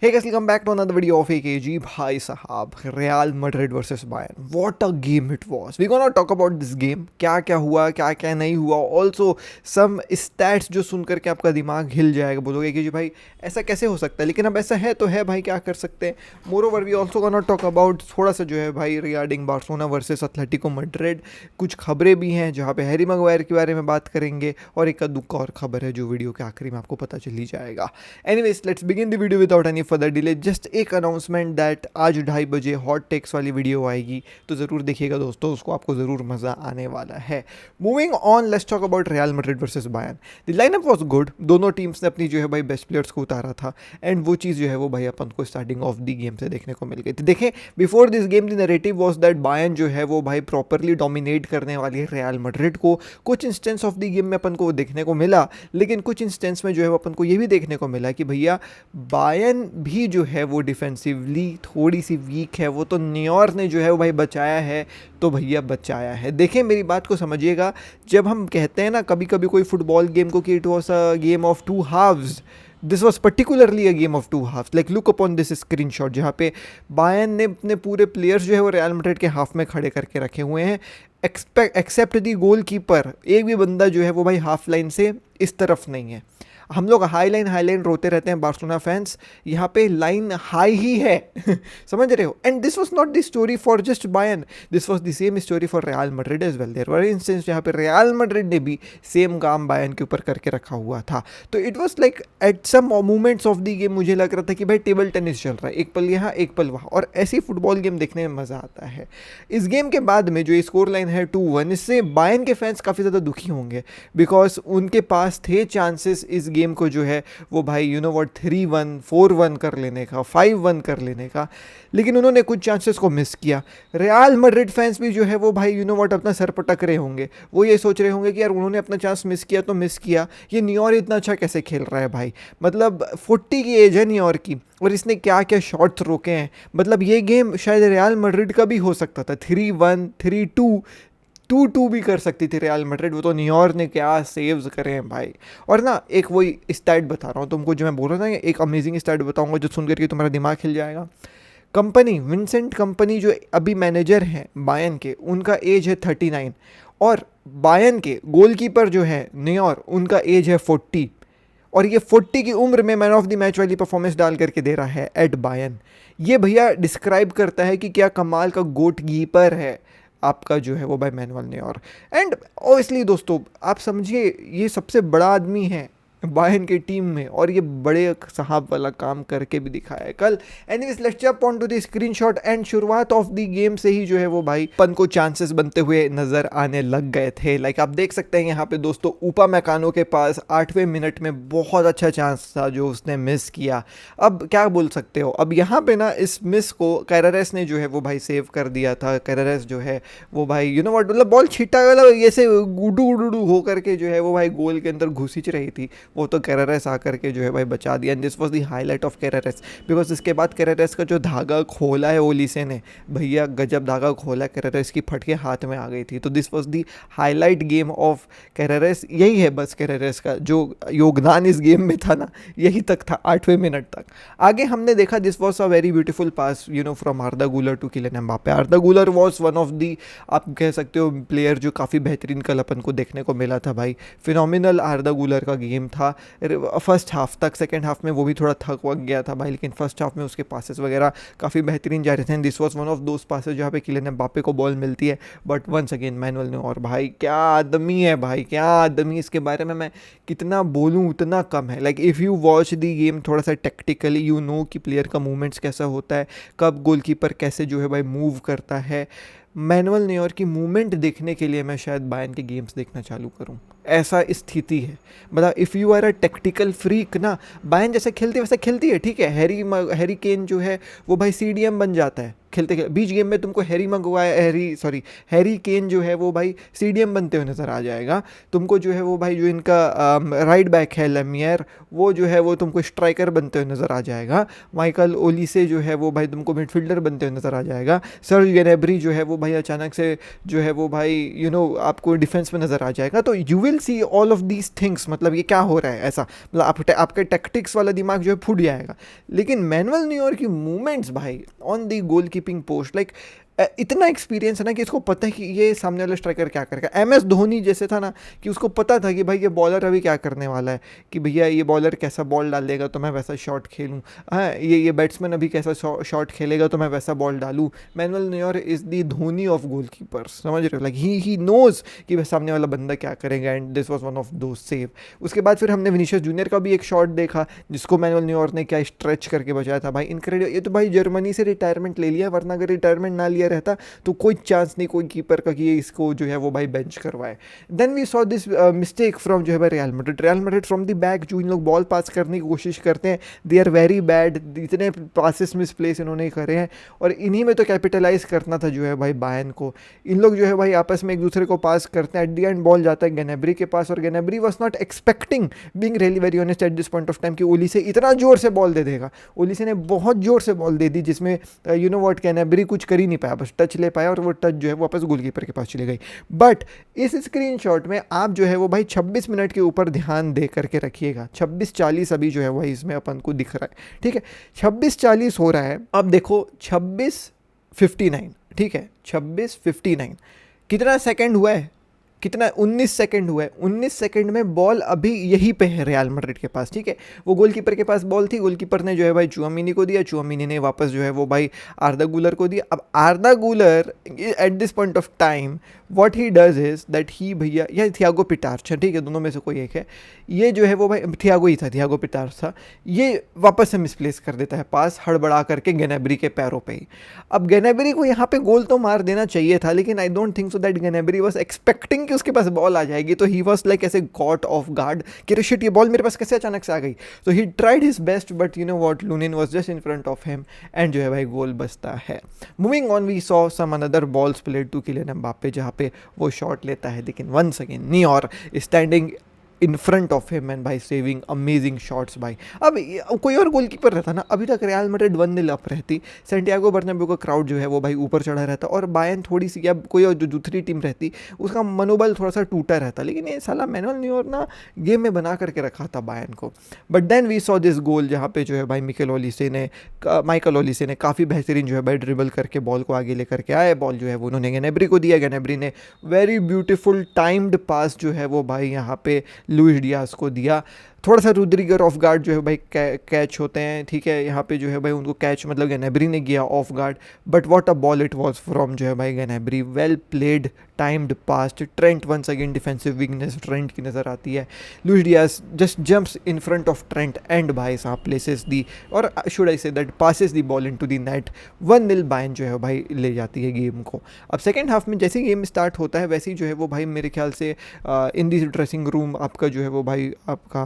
Hey guys, welcome back to another video of AKG. भाई साहब, Real Madrid versus Bayern. What a game it was. We're gonna talk about this game. क्या क्या हुआ, क्या क्या नहीं हुआ. Also some stats जो सुन करके आपका दिमाग हिल जाएगा, बोलोगे कि जी भाई ऐसा कैसे हो सकता है, लेकिन अब ऐसा है तो है भाई, क्या कर सकते हैं. Moreover, we also gonna talk about थोड़ा सा जो है भाई regarding Barcelona versus Atletico Madrid. कुछ खबरें भी हैं जहाँ पे हैरी मैग्वायर के बारे में बात करेंगे और एक दुक्का और खबर है जो वीडियो के आखिरी में आपको पता चल ही जाएगा. Anyways, let's begin the video without any further delay. Just एक अनाउंसमेंट दैट आज 2:30 बजे हॉट टेक्स वाली वीडियो आएगी, तो ज़रूर देखिएगा दोस्तों, उसको आपको ज़रूर मज़ा आने वाला है. Moving on, let's talk about real Madrid versus Bayern. The lineup was good. दोनों टीम्स ने अपनी जो है भाई बेस्ट प्लेयर्स को उतारा था, एंड वो चीज़ जो है वो भाई अपन को स्टार्टिंग ऑफ द गेम से देखने को मिल गई थी. देखें, before this game the narrative was that Bayern जो है वो भाई प्रॉपरली डोमिनेट करने वाली है रियल मैड्रिड को. कुछ इंस्टेंस ऑफ द गेम में अपन को देखने को मिला, लेकिन कुछ इंस्टेंस में जो है अपन को ये भी देखने को मिला कि भैया बायर्न भी जो है वो डिफेंसिवली थोड़ी सी वीक है. वो तो न्यूयॉर्क ने जो है वो भाई बचाया है, तो भैया बचाया है. देखें, मेरी बात को समझिएगा. जब हम कहते हैं ना कभी कभी कोई फुटबॉल गेम को कि it was a game of two halves, this was particularly a game of two halves. Like look upon this screenshot जहाँ पे बायर्न ने अपने पूरे प्लेयर्स जो है वो रियल मैड्रिड के हाफ में खड़े करके रखे हुए हैं. एक्सेप्ट दी गोल कीपर, एक भी बंदा जो है वो भाई हाफ लाइन से इस तरफ नहीं है. हम लोग हाई लाइन रोते रहते हैं बार्सिलोना फैंस, यहाँ पे लाइन हाई ही है. समझ रहे हो. And this was not the story for just Bayern, this was the same story for Real Madrid as well. There were instance जहाँ पे रियल मैड्रिड ने भी सेम काम बायर्न के ऊपर करके रखा हुआ था. तो it was like at some moments of the game मुझे लग रहा था कि भाई टेबल टेनिस चल रहा है, एक पल यहाँ एक पल वहाँ, और ऐसी फुटबॉल गेम देखने में मज़ा आता है. इस गेम के बाद में जो ये स्कोर लाइन है 2-1, इससे बायर्न के फैंस काफ़ी ज़्यादा दुखी होंगे, बिकॉज उनके पास थे चांसेस इस गेम को जो है वो भाई यू नो व्हाट 3-1 4-1 कर लेने का, 5-1 कर लेने का, लेकिन उन्होंने कुछ चांसेस को मिस किया. रियल मैड्रिड फैंस भी जो है वो भाई यू नो व्हाट अपना सर पटक रहे होंगे. वो ये सोच रहे होंगे कि यार उन्होंने अपना चांस मिस किया तो मिस किया, ये न्यूयॉर्क इतना अच्छा कैसे खेल रहा है भाई. मतलब 40 की एज है न्यूयॉर्क की, और इसने क्या क्या शॉट्स रोके हैं. मतलब ये गेम शायद रियल मैड्रिड का भी हो सकता था. 3-1 3-2 2-2 भी कर सकती थी रियल मैड्रिड. वो तो न्यूयॉर्क ने क्या सेव्स करे हैं भाई. और ना एक वही स्टैट बता रहा हूँ तुमको जो मैं बोल रहा था, एक अमेजिंग स्टैट बताऊँगा जो सुन करके तुम्हारा दिमाग हिल जाएगा. कंपनी, विंसेंट कंपनी जो अभी मैनेजर हैं बायर्न के, उनका एज है 39, और बायर्न के गोलकीपर जो है न्यूयॉर्क, उनका एज है 40, और ये 40 की उम्र में मैन ऑफ द मैच वाली परफॉर्मेंस डाल करके दे रहा है एट बायर्न. ये भैया डिस्क्राइब करता है कि क्या कमाल का गोट कीपर है आपका जो है वो भाई मैनुअल न्यूयॉर्क. एंड ऑब्वियसली दोस्तों आप समझिए, ये सबसे बड़ा आदमी है बायर्न की टीम में, और ये बड़े साहब वाला काम करके भी दिखाया है कल. Anyways, let's jump on to the screenshot. And शुरुआत ऑफ द गेम से ही जो है वो भाई पन को चांसेस बनते हुए नजर आने लग गए थे. लाइक आप देख सकते हैं यहाँ पे दोस्तों, ऊपा मैकानो के पास 8वें मिनट में बहुत अच्छा चांस था जो उसने मिस किया. अब क्या बोल सकते हो, अब यहाँ पे ना इस मिस को कैरेरेस ने जो है वो भाई सेव कर दिया था. कैरेरेस जो है वो भाई यू नो व्हाट, मतलब बॉल छिटा वाला ऐसे गुडू गुडू हो करके जो है वो भाई गोल के अंदर घुसिच रही थी, वो तो कैरेरेस आकर के जो है भाई बचा दिया. And this was the highlight of Carreras, because इसके बाद कैरेरेस का जो धागा खोला है ओलिसे ने, भैया गजब धागा खोला, कैरेरेस की फटके हाथ में आ गई थी. तो this was the highlight game of Carreras. यही है बस कैरेरेस का जो योगदान इस गेम में था ना, यही तक था 8वें मिनट तक. आगे हमने देखा this was a very beautiful pass you know from आर्दा गुलर टू किलियन एम्बापे. आर्दा गुलर वाज वन ऑफ दी, आप कह सकते हो, प्लेयर जो काफ़ी बेहतरीन कल अपन को देखने को मिला था भाई. फिनोमिनल आर्दा गुलर का गेम था फर्स्ट हाफ तक. सेकंड हाफ में वो भी थोड़ा थक वक गया था भाई, लेकिन फर्स्ट हाफ में उसके पासेस वगैरह काफ़ी बेहतरीन जा रहे थे. This was one of those passes जहाँ पे किलियन एम्बापे को बॉल मिलती है, बट वंस अगेन मैनुअल ने, और भाई क्या आदमी है भाई, क्या आदमी. इसके बारे में मैं कितना बोलूँ उतना कम है. Like if you watch the game थोड़ा सा टेक्टिकली, यू नो कि प्लेयर का मूवमेंट्स कैसा होता है, कब गोलकीपर कैसे जो है भाई मूव करता है. मैनुअल न्यूयॉर्क की मूवमेंट देखने के लिए मैं शायद बायर्न के गेम्स देखना चालू करूं. ऐसा स्थिति है. मतलब if you are a tactical freak ना, बायर्न जैसे खेलती है वैसे खेलती है, ठीक है. हैरी केन जो है वो भाई CDM बन जाता है, खेलते खेलते बीच गेम में तुमको हैरी केन जो है वो भाई सीडीएम बनते हुए नजर आ जाएगा। तुमको जो है वो भाई जो इनका राइट बैक है लेमियर, वो जो है वो तुमको स्ट्राइकर बनते हुए नजर आ जाएगा। माइकल ओलिसे जो है वो भाई तुमको मिडफील्डर बनते हुए नजर आ जाएगा। सर्ज ग्नैब्री जो है वो भाई अचानक से जो है वो भाई आपको डिफेंस में नजर आ जाएगा। तो you will see all of these things, मतलब ये क्या हो रहा है ऐसा, मतलब आपके टैक्टिक्स वाला दिमाग जो है फूट जाएगा। लेकिन मैनुअल न्यूयर की मूवमेंट्स भाई on the goal keeping post, like इतना एक्सपीरियंस है ना कि इसको पता है कि ये सामने वाला स्ट्राइकर क्या करेगा। MS धोनी जैसे था ना कि उसको पता था कि भाई ये बॉलर अभी क्या करने वाला है, कि भैया ये बॉलर कैसा बॉल डालेगा तो मैं वैसा शॉट खेलूँ, हाँ ये बैट्समैन अभी कैसा शॉट खेलेगा तो मैं वैसा बॉल डालूँ। Manual newer is the Dhoni of goal keepers, समझ रहे हो, लाइक ही नोज कि वह सामने वाला बंदा क्या करेगा, and this was one of दो सेव। उसके बाद फिर हमने विनीशियस जूनियर का भी एक शॉट देखा जिसको मैनुअल न्यूयर ने क्या स्ट्रेच करके बचाया था भाई, इनक्रेडिबल। ये तो भाई जर्मनी से रिटायरमेंट ले लिया, वरना अगर रिटायरमेंट ना लिया रहता तो कोई चांस नहीं कोई कीपर का कि ये इसको जो है वो भाई बेंच करवाए। Then we saw this mistake from जो है भाई Real Madrid from the back, जो इन लोग बॉल पास करने की कोशिश करते हैं, दे आर वेरी बैड। इतने पासिस मिसप्लेस इन्होंने करे हैं और इन्हीं में तो कैपिटलाइज करना था जो है भाई बायर्न को। इन लोग जो है भाई आपस में एक दूसरे को पास करते हैं, एट द एंड बॉल जाता है ग्नैब्री के पास, और Gnabry was not expecting, being really very honest at this point of time, कि ओलिसे इतना जोर से बॉल दे देगा। ओलिसे ने बहुत जोर से बॉल दे दी जिसमें व्हाट ग्नैब्री कुछ कर ही नहीं पाया, बस टच ले पाया और वो टच जो है वापस गोलकीपर के पास चली गई। बट इस स्क्रीनशॉट में आप जो है वो भाई 26 मिनट के ऊपर ध्यान दे करके रखिएगा। 26:40 अभी जो है वही इसमें अपन को दिख रहा है, ठीक है, 26:40 हो रहा है। अब देखो 26:59, ठीक है, 26:59 कितना सेकंड हुआ है, कितना 19 सेकंड हुआ है। 19 सेकंड में बॉल अभी यहीं पे है रियल मैड्रिड के पास, ठीक है। वो गोलकीपर के पास बॉल थी, गोलकीपर ने जो है भाई चुआमिनी को दिया, चुआमिनी ने वापस जो है वो भाई आर्दा गुलर को दिया। अब आर्दा गुलर eight this point of time what he does is that he भैया, या थियागो पिटार्च, ठीक है, दोनों में से कोई एक है, ये जो है वो भाई थियागो ही था, थियागो पिटार्च था, ये वापस से मिसप्लेस कर देता है पास हड़बड़ा करके ग्नैब्री के पैरों पे ही। अब ग्नैब्री को यहाँ पे गोल तो मार देना चाहिए था, लेकिन I don't think so that Gnabry was expecting कि उसके पास बॉल आ जाएगी। तो ही वाज लाइक ऐसे गॉट ऑफ गार्ड कि शिट ये बॉल मेरे पास कैसे अचानक से आ गई। तो he tried his best, but what, Lunin was just in front of him and जो है भाई गोल बचता है। Moving on we saw some another balls played to Kylian Mbappe, जहाँ पे वो शॉट लेता है, लेकिन वंस अगेन नी और standing in front of him and भाई सेविंग अमेजिंग शॉट्स भाई। अब कोई और गोलकीपर रहता ना, अभी तक रियल मैड्रिड 1-0 अप रहती, सैंटियागो बर्नाब्यू का क्राउड जो है वो भाई ऊपर चढ़ा रहता, और बायर्न थोड़ी सी, या कोई और जो दूसरी टीम रहती उसका मनोबल थोड़ा सा टूटा रहता। लेकिन ये साला मैनुअल न्यूयर ना गेम में बना करके रखा था बायर्न को। But then we saw this goal जहाँ पे जो है भाई माइकल ओलिसे ने काफ़ी बेहतरीन जो है भाई ड्रिबल करके बॉल को आगे लेकर के आए। बॉल जो है वो उन्होंने ग्नैब्री को दिया, ग्नैब्री ने वेरी ब्यूटीफुल टाइम्ड पास जो है वो भाई यहाँ पे लुइस डियाज को दिया। थोड़ा सा रुद्रिगर ऑफ गार्ड जो है भाई कैच होते हैं, ठीक है, यहाँ पे जो है भाई उनको कैच मतलब ग्नैब्री ने किया off guard, but what a ball it was from जो है भाई Gnabry, well played timed past. Trent once again defensive weakness Trent की नज़र आती है। Luis Diaz just jumps in front of Trent and भाई साहब प्लेसेस दी, और should I say that passes the ball into the net. 1-0 Bayern जो है भाई ले जाती है गेम को। अब सेकेंड हाफ में जैसे गेम स्टार्ट होता है वैसे ही जो है वो भाई मेरे ख्याल से इन दिस ड्रेसिंग रूम आपका जो है वो भाई आपका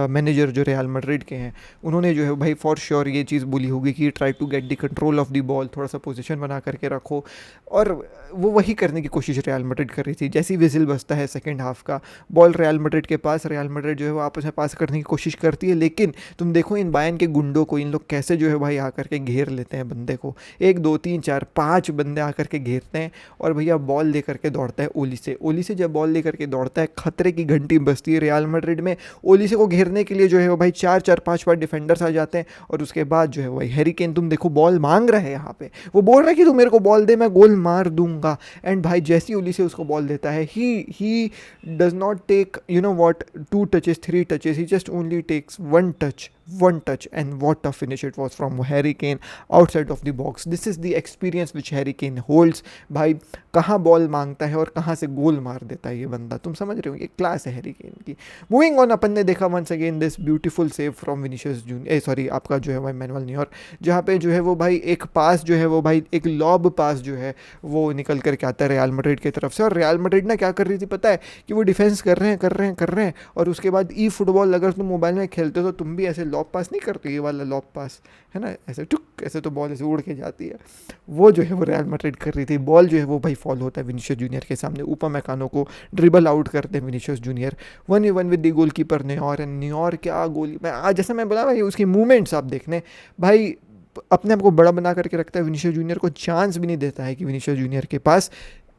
मैनेजर जो रियल मैड्रिड के हैं उन्होंने जो है भाई फॉर श्योर ये चीज़ बोली होगी कि try to get the control of the ball, थोड़ा सा पोजीशन बना करके रखो, और वो वही करने की कोशिश रियल मैड्रिड कर रही थी। जैसे ही विजिल बजता है सेकंड हाफ का, बॉल रियल मैड्रिड के पास, रियल मैड्रिड जो है वो आपस में पास करने की कोशिश करती है, लेकिन तुम देखो इन बायर्न के गुंडों को, इन लोग कैसे जो है भाई आकर के घेर लेते हैं बंदे को। 1 2 3 4 5 बंदे आकर के घेरते हैं, और भैया बॉल लेकर के दौड़ता है ओलिसे जब बॉल लेकर के दौड़ता है खतरे की घंटी बजती है रियल मैड्रिड में। ओलिसे को घेरने के लिए जो है वो भाई 4-4 5 डिफेंडर्स आ जाते हैं, और उसके बाद जो है भाई हैरी केन तुम देखो बॉल मांग रहा है, यहाँ पे वो बोल रहा है कि तू मेरे को बॉल दे, मैं गोल मार दूंगा। एंड भाई जैसे ही ओलिसे उसको बॉल देता है, he does not take 2 touches 3 touches, he just only takes one touch, and what a finish it was from Harry Kane outside of the box. This is the experience which Harry Kane holds. भाई कहाँ ball मांगता है और कहाँ से गोल मार देता है ये बंदा, तुम समझ रहे हो, ये क्लास है हैरी केन की। मूविंग ऑन, अपन ने देखा 1 once again this beautiful save from Vinicius Junior, sorry आपका जो है भाई मैनुअल न्यूयर, जहाँ पे जो है वो भाई एक पास जो है वो भाई एक लॉब पास जो है वो निकल करके आता है रियल मैड्रिड की तरफ से। और रियल मैड्रिड ना क्या कर रही थी पता है, कि वो डिफेंस कर रहे हैं और उसके बाद ई फुटबॉल अगर तुम मोबाइल में खेलते हो तो तुम भी ऐसे लॉब पास नहीं करते, ये वाला लॉब पास है ना, ऐसे टुक ऐसे तो बॉल ऐसे उड़ के जाती है, वो जो है वो रियल मैड्रिड कर रही थी। बॉल जो है वो भाई फॉल होता है विनीशियस जूनियर के सामने, ऊपर मैकानो को ड्रिबल आउट करते हैं Vinicius Junior 1v1 with the goalkeeper Neuer. And Neuer क्या गोली, मैं आज जैसे मैं बोला भाई उसकी मूवमेंट्स आप देखने भाई, अपने आप को बड़ा बना करके रखता है, विनीशियस जूनियर को चांस भी नहीं देता है कि विनीशियस जूनियर के पास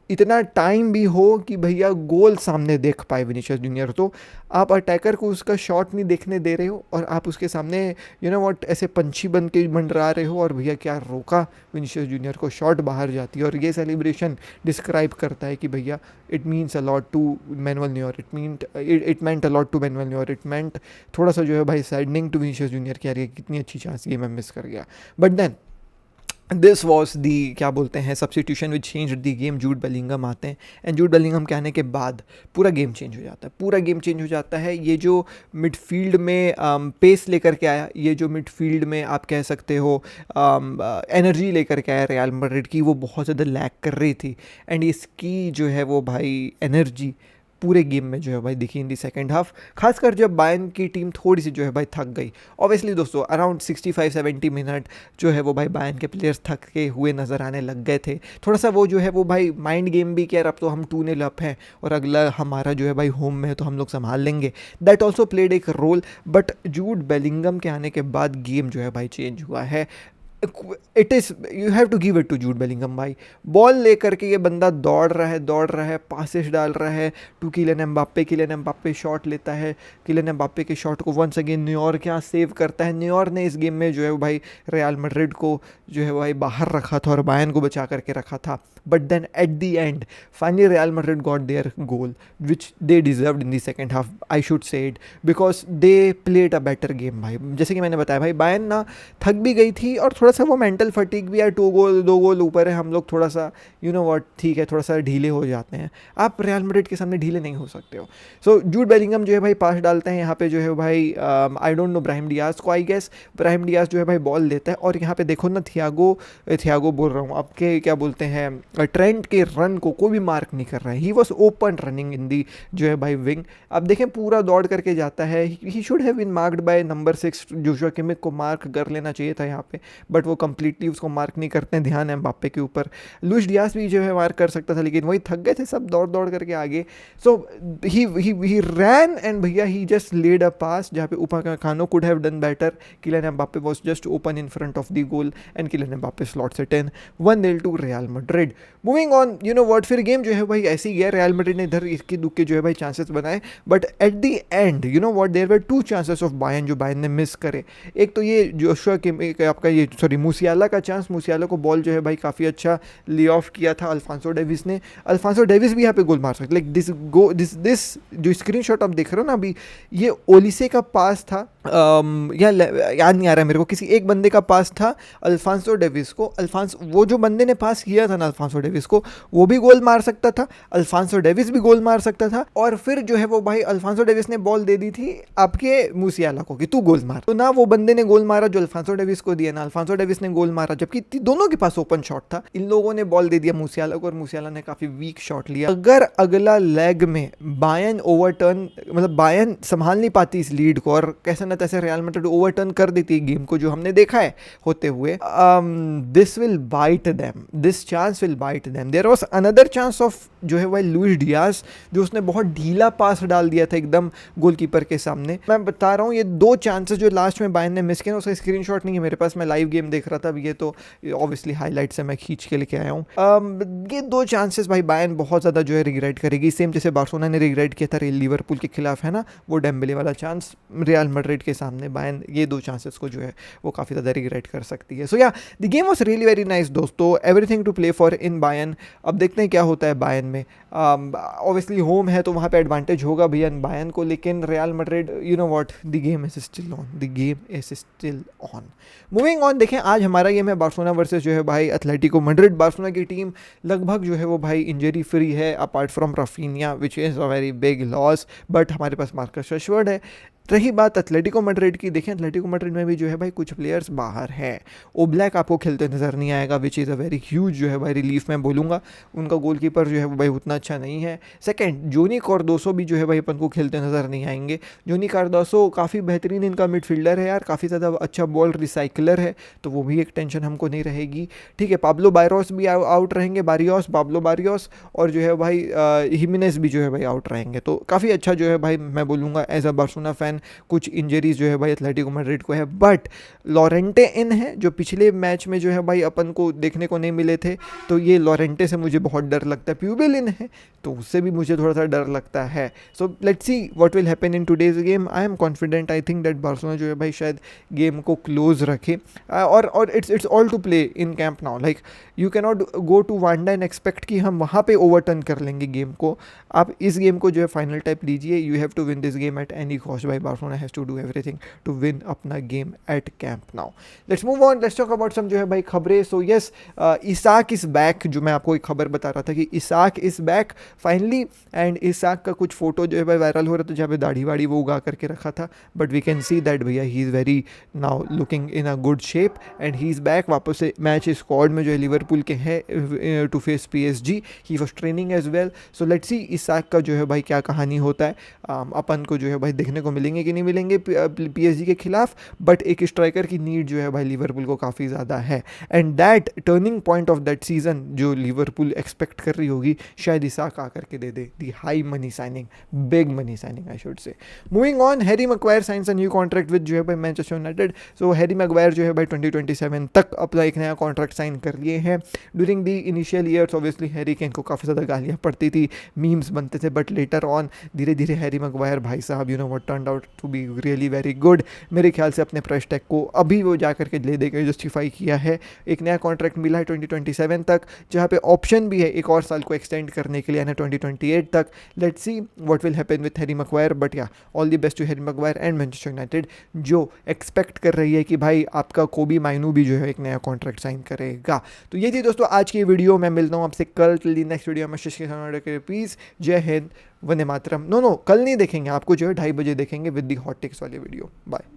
इतना टाइम भी हो कि भैया गोल सामने देख पाए विनीशियस जूनियर। तो आप अटैकर को उसका शॉट नहीं देखने दे रहे हो और आप उसके सामने यू नो व्हाट ऐसे पंछी बन के मंडरा रहे हो, और भैया क्या रोका विनीशियस जूनियर को, शॉट बाहर जाती है। और ये सेलिब्रेशन डिस्क्राइब करता है कि भैया it means a lot to Manuel Neuer, it meant a lot to Manuel Neuer, it meant थोड़ा सा जो है भाई सैडनिंग टू विनीशियस जूनियर की, यार ये कितनी अच्छी चांस ये मैं मिस कर गया। But then this was the क्या बोलते हैं substitution which change the game. Jude Bellingham आते हैं एंड जूड बेलिंगम के आने के बाद पूरा गेम चेंज हो जाता है, पूरा गेम चेंज हो जाता है। ये जो मिडफील्ड में पेस लेकर के आया, ये जो मिडफील्ड में आप कह सकते हो एनर्जी लेकर के आया रियल मैड्रिड की, वो बहुत ज़्यादा लैक कर रही थी। एंड इसकी जो है वो भाई एनर्जी पूरे गेम में जो है भाई दिखी इन दी सेकेंड हाफ, खासकर जब बायर्न की टीम थोड़ी सी जो है भाई थक गई। ऑब्वियसली दोस्तों अराउंड 65-70 मिनट जो है वो भाई बायर्न के प्लेयर्स थके हुए नज़र आने लग गए थे। थोड़ा सा वो जो है वो भाई माइंड गेम भी कि यार अब तो हम 2-0 अप हैं और अगला हमारा जो है भाई होम में है तो हम लोग संभाल लेंगे, दैट ऑल्सो प्लेड एक रोल। बट जूड बेलिंगम के आने के बाद गेम जो है भाई चेंज हुआ है। It is you have to give it to Jude Bellingham भाई। बॉल लेकर के ये बंदा दौड़ रहा है, पासेस डाल रहा है टू किलियन एम्बाप्पे शॉट लेता है, किलियन एम्बाप्पे के शॉट को वंस अगेन न्योर क्या सेव करता है। न्योर ने इस गेम में जो है वो भाई रियल मैड्रिड को जो है वो भाई बाहर रखा था और बायर्न को बचा करके रखा था। But then at the end finally Real Madrid got there goal which they deserved in the second half, I should say it, because they played a better game भाई। जैसे कि मैंने बताया भाई बायर्न ना थक भी गई थी और थोड़ा सा वो मेंटल फटीग भी है, 2 गोल ऊपर है, हम लोग थोड़ा सा यू नो व्हाट ठीक है थोड़ा सा ढीले हो जाते हैं। आप रियल मैड्रिड के सामने ढीले नहीं हो सकते हो। सो जूड बेलिंगम जो है भाई पास डालते हैं यहाँ पे जो है भाई I don't know Brahim Diaz को, आई गेस ब्राहिम डियाज जो है भाई बॉल देता है और यहाँ पे देखो ना थियागो बोल रहा हूँ आपके क्या बोलते हैं ट्रेंट के रन को कोई भी मार्क नहीं कर रहा है। He was open running in the जो है भाई विंग। अब देखें पूरा दौड़ करके जाता है, he should have been marked by number 6 Joshua Kimmich को मार्क कर लेना चाहिए था यहाँ पे, बट वो कंप्लीटली उसको मार्क नहीं करते हैं, ध्यान है एम्बाप्पे के ऊपर। लुइस डियास भी जो है मार्क कर सकता था लेकिन वही थक गए थे सब दौड़ करके आगे। सो ही रैन एंड भैया ही जस्ट लेड अ पास जहाँ पे Upamecano could have done better. Kylian Mbappe was just open in front of the goal and Kylian Mbappe slots it in 1-0 to Real Madrid. Moving on you know what, फिर game जो है भाई ऐसे ही गया, real Madrid ने इधर इसके दुख के जो है भाई चांसेस बनाए, but at the end you know what there were 2 chances of Bayern जो बायर्न ने मिस करे। एक तो ये जोशुआ किमिक आपका ये सॉरी मूसियाला का चांस, मूसियाला को बॉल जो है भाई काफ़ी अच्छा ले ऑफ किया था अल्फांसो डेविस ने। अल्फांसो डेविस भी यहाँ पे गोल मार सकते, लाइक दिस जो स्क्रीनशॉट आप देख रहे हो ना अभी, ये ओलिसे का पास था या याद नहीं आ रहा है मेरे को, किसी एक बंदे का पास था अल्फांसो डेविस को। वो जो बंदे ने पास किया था ना अल्फांसो डेविस को, वो भी गोल मार सकता था, अल्फांसो डेविस भी गोल मार सकता था। और फिर जो है वो भाई अल्फांसो डेविस ने बॉल दे दी थी आपके मूसियाला को कि तू गोल मार, तो ना वो बंदे ने गोल मारा जो अल्फांसो डेविस को दिया, ना अल्फांसो डेविस ने गोल मारा, जबकि दोनों के पास ओपन शॉट था। इन लोगों ने बॉल दे दिया मूसियाला को और मूसियाला ने काफी वीक शॉट लिया। अगर अगला लेग में बायर्न ओवरटर्न मतलब बायर्न संभाल नहीं पाती इस लीड को और कैसे न तैसे रियल मैड्रिड ओवरटर्न कर देती गेम को, जो हमने देखा है होते हुए, this will bite them, this chance will bite them. There was another chance of जो है वह लुइस डियास, जो उसने बहुत ढीला पास डाल दिया था एकदम गोलकीपर के सामने। मैं बता रहा हूँ ये 2 चांसेस जो लास्ट में बायर्न ने मिस किए, उसका स्क्रीनशॉट नहीं है मेरे पास, मैं लाइव गेम देख रहा था। अब ये तो ऑब्वियसली हाईलाइट से मैं खींच के लेके आया हूँ। ये 2 चांसेस भाई बायर्न बहुत ज़्यादा जो है रिग्रेट करेगी, सेम जैसे बार्सिलोना ने रिग्रेट किया था लिवरपूल के खिलाफ, है ना, वो डेम्बेले वाला चांस। रियल मैड्रिड के सामने बायर्न ये 2 चांसेस को जो है वो काफ़ी ज़्यादा रिग्रेट कर सकती है। So yeah the game was really very nice दोस्तों, everything to play for in Bayern. अब देखते हैं क्या होता है बायर्न में। ऑब्वियसली होम है तो वहाँ पे एडवांटेज होगा भैया बायर्न को, लेकिन real Madrid you know what, the game is still on, the game is still on. Moving on, देखें आज हमारा गेम है बार्सिलोना वर्सेस जो है भाई एथलेटिको मैड्रिड। बार्सिलोना की टीम लगभग जो है वो भाई इंजरी फ्री है apart from Raphinha which is a very big loss, but हमारे पास मार्कस रशफोर्ड है। रही बात एथलेटिको मैड्रिड की, देखें एथलेटिको मैड्रिड में भी जो है भाई कुछ प्लेयर्स बाहर हैं। ओब्लैक आपको खेलते नज़र नहीं आएगा, which is a very huge जो है भाई रिलीफ मैं बोलूँगा। उनका गोलकीपर जो है भाई उतना अच्छा नहीं है। सेकंड, जोनी कार्डोसो भी जो है भाई अपन को खेलते नज़र नहीं आएंगे। जोनी कार्डोसो काफ़ी बेहतरीन इनका मिडफील्डर है यार, काफ़ी ज़्यादा अच्छा बॉल रिसाइकलर है, तो वो भी एक टेंशन हमको नहीं रहेगी। ठीक है, पाब्लो बारियोस भी आउट रहेंगे, पाब्लो बारियोस, और जो है भाई हिमेनेस भी जो है भाई आउट रहेंगे। तो काफ़ी अच्छा जो है भाई मैं बोलूँगा एज अ बार्सिलोना फैन कुछ इंजरीज जो है भाई एथलेटिको मैड्रिड को है। बट लॉरेंटे इन है जो पिछले मैच में जो है भाई अपन को देखने को नहीं मिले थे, तो ये लॉरेंटे से मुझे बहुत डर लगता है। प्यूबेल इन है तो उससे भी मुझे थोड़ा सा डर लगता है। So let's see what will happen in today's game. I am confident, I think that Barcelona जो है भाई शायद गेम को क्लोज रखे, और it's all to play in camp now. Like you can not go to Wanda and expect कि हम वहाँ पे ओवरटर्न कर लेंगे गेम को। आप इस गेम को जो है फाइनल टाइप लीजिए। You have to win this game at any cost. भाई Barcelona has to do everything to win अपना game at Camp Nou. Let's move on, let's talk about some जो है भाई खबरें। So yes, Isak is back. जो मैं आपको एक खबर बता रहा था कि Isak is back finally, and Isak का कुछ फोटो जो है भाई वायरल हो रहा था जहाँ पे दाढ़ी वाड़ी वो उगा करके रखा था, but we can see that भैया he is very now looking in a good shape and he is back. वापस से मैच स्क्वाड में जो है लिवरपूल के हैं to face PSG। He was training as well. So let's see Isak का जो है भाई क्या कहानी होता है। अपन को जो है भाई देखने को मिलेंगे कि नहीं मिलेंगे PSG के खिलाफ, बट एक स्ट्राइकर की नीड जो है भाई लिवरपूल को काफ़ी ज़्यादा है, and that turning point of that season जो लिवरपूल एक्सपेक्ट कर रही होगी शायद इसाक आकर के दे दे the high money signing, big money signing I should say. Moving on, Harry Maguire signs a new contract with जो है भाई Manchester United. So Harry Maguire जो है भाई 2027 तक अपना एक नया कॉन्ट्रैक्ट साइन कर लिए हैं। During the initial years obviously Harry Kane को काफ़ी ज़्यादा गालियाँ पड़ती थी, मीम्स बनते थे, बट लेटर ऑन धीरे धीरे हैरी मैग्वायर भाई साहब you know what turned out to be really very good. मेरे ख्याल से अपने प्राइस टैग को अभी वो जा करके ले दे के जस्टिफाई किया है। एक नया कॉन्ट्रैक्ट मिला है 2027 तक, जहाँ पे ऑप्शन भी है एक और साल को एक्सटेंड करने के लिए, यानी 2028 तक। Let's see what will happen with Harry Maguire, but yeah all the best to Harry Maguire and Manchester United, जो एक्सपेक्ट कर रही है कि भाई आपका कोबी माइनू भी जो है एक नया कॉन्ट्रैक्ट साइन करेगा। तो ये थी दोस्तों आज की वीडियो। मैं मिलता हूँ आपसे कल नेक्स्ट वीडियो में। प्लीज़, जय हिंद, वंदे मातरम। नो कल नहीं देखेंगे, आपको जो है 2:30 बजे देखेंगे विद दी हॉट टिक्स वाली वीडियो। बाय।